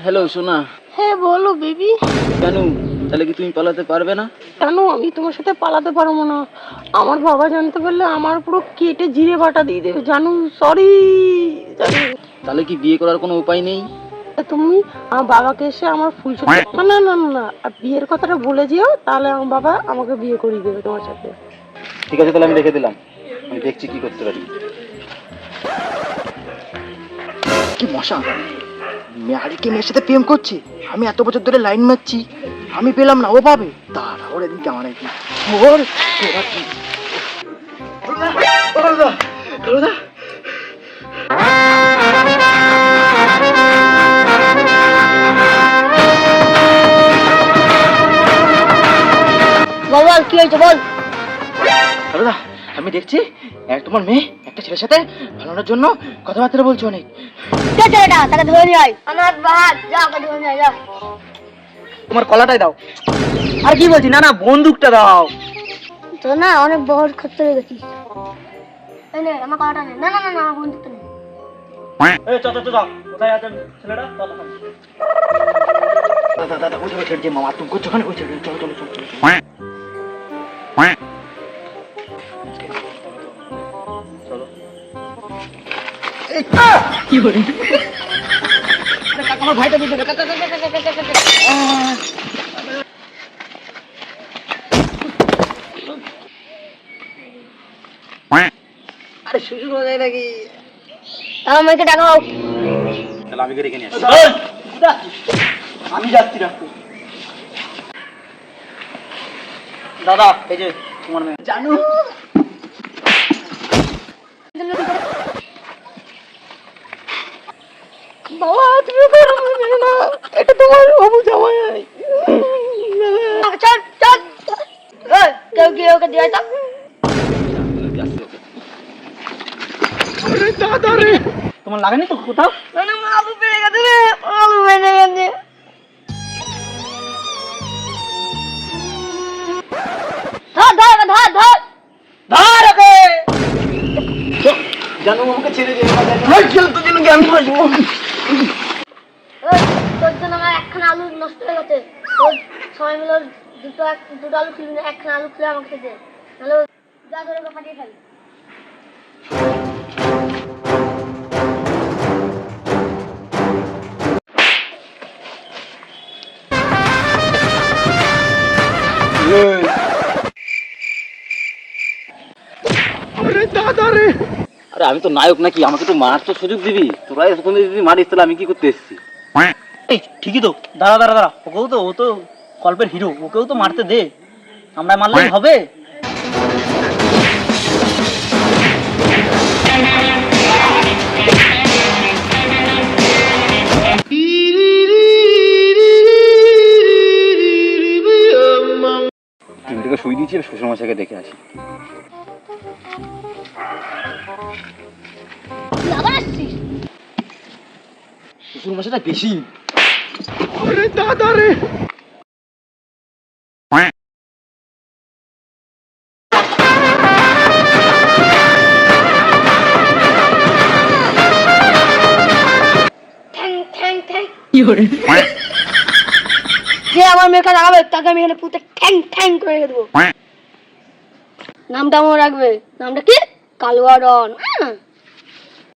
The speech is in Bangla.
হ্যালো সোনা। হ্যাঁ বলো বেবি। কেন, তাহলে কি তুমি পালাতে পারবে না? কেন, আমি তোমার সাথে পালাতে পারবো না। আমার বাবা জানতে পারলে আমার পুরো কেটে জিরে বাটা দিয়ে দেবে জানো। সরি জানো। তাহলে কি বিয়ে করার কোনো উপায় নেই? তুমি আমার বাবাকে এসে আমার ফুল না না না না, বিয়ের কথাটা বলে যেও, তাহলে আমার বাবা আমাকে বিয়ে করিয়ে দেবে তোমার সাথে। ঠিক আছে, তাহলে আমি রেখে দিলাম, আমি দেখছি কি করতে পারি। কি মশা, মেয়ারিকে মেয়ের সাথে প্রেম করছে, আমি এত বছর ধরে লাইন মারছি, আমি পেলাম না, ও পাবে। দাঁড়া, ওর এদিকে আমার একদিন ওর তোরা কি বাবা কি হয়েছে বল। দাদা, আমি দেখছি তোমার মেয়ে একটা ছেলের সাথে ভালোর জন্য কথাবার্তা বলছে অনেক। ছেলেটা তাকে ধরে নিয়ে আয়। আমার বাবা যা, ওকে ধরে নিয়ে আয় যা। তোমার কলাটাই দাও। আর কি বলছি, না না বন্দুকটা দাও। তো না অনেক বড় খরচা হয়ে গেছিস। এই নে আমার কলাটা নে। না না না না, আমার বন্ধুটা নে। এই চল চল চল, কোথায় আছে ছেলেটা? দাদা দাদা, ওই ছেড়ে যে মামা তুমি করছো, ওখানে ওই ছেড়ে, চলো চলো চলো চলো। কি বলি আমার ভাইটা দিতে আরে শুরু হয়ে যায় নাকি? আমাকে টাকাও। তাহলে আমি রেখে নিয়ে আসি। আমি যাচ্ছি রাখতে। দাদা এই যে তোমার মেয়ে জানু। বাবা তুমি করো না, এটা তোমার বাবু জামাই। চল চল, কেউ গিয়ে ওকে দিয়ে দাও। দাদা রে, তোমার লাগেনি তো কোথাও? না আলু পেয়ে গেছে রে, আলু পেয়ে গেছে। ধর ধর ধর ধর ধর ওকে। জানু আমাকে ছেড়ে দে, তোর জন্য জ্ঞান আসবো। তোর জন্য আমার একখানা আলু নষ্ট হয়ে গেছে। তোর সবাই মিলে দুটো আলু খুলবি না, একখানা আলু খুলে আমাকে দে, তাহলে যা ধরে ওকে ফাটিয়ে ফেল। আরে আমি তো নায়ক নাকি, আমাকে তো মার তো সুযোগ দিবি। তোরা এরকম যদি মারিস তাহলে আমি কি করতে এসেছি? এই ঠিকই তো, দাঁড়া দাঁড়া দাঁড়া, ওকেও তো, ও তো গল্পের হিরো, ওকেও তো মারতে দে, আমরা মারলেই হবে। টিভিটাকে শুই দিয়েছি, শ্বশুরমশাইকে দেখে আসি। আবার আসছিস? শ্বশুরমশাইটা বেশি। আরে দাদা রে, ঠ্যাং ঠ্যাং ঠ্যাং যে আমার মেয়েকে লাগাবে তাকে আমি এখানে পুঁতে ঠ্যাং ঠ্যাং করে রেখে দেবো। নামটা মনে রাখবে। নামটা কি? কালুয়া ডন।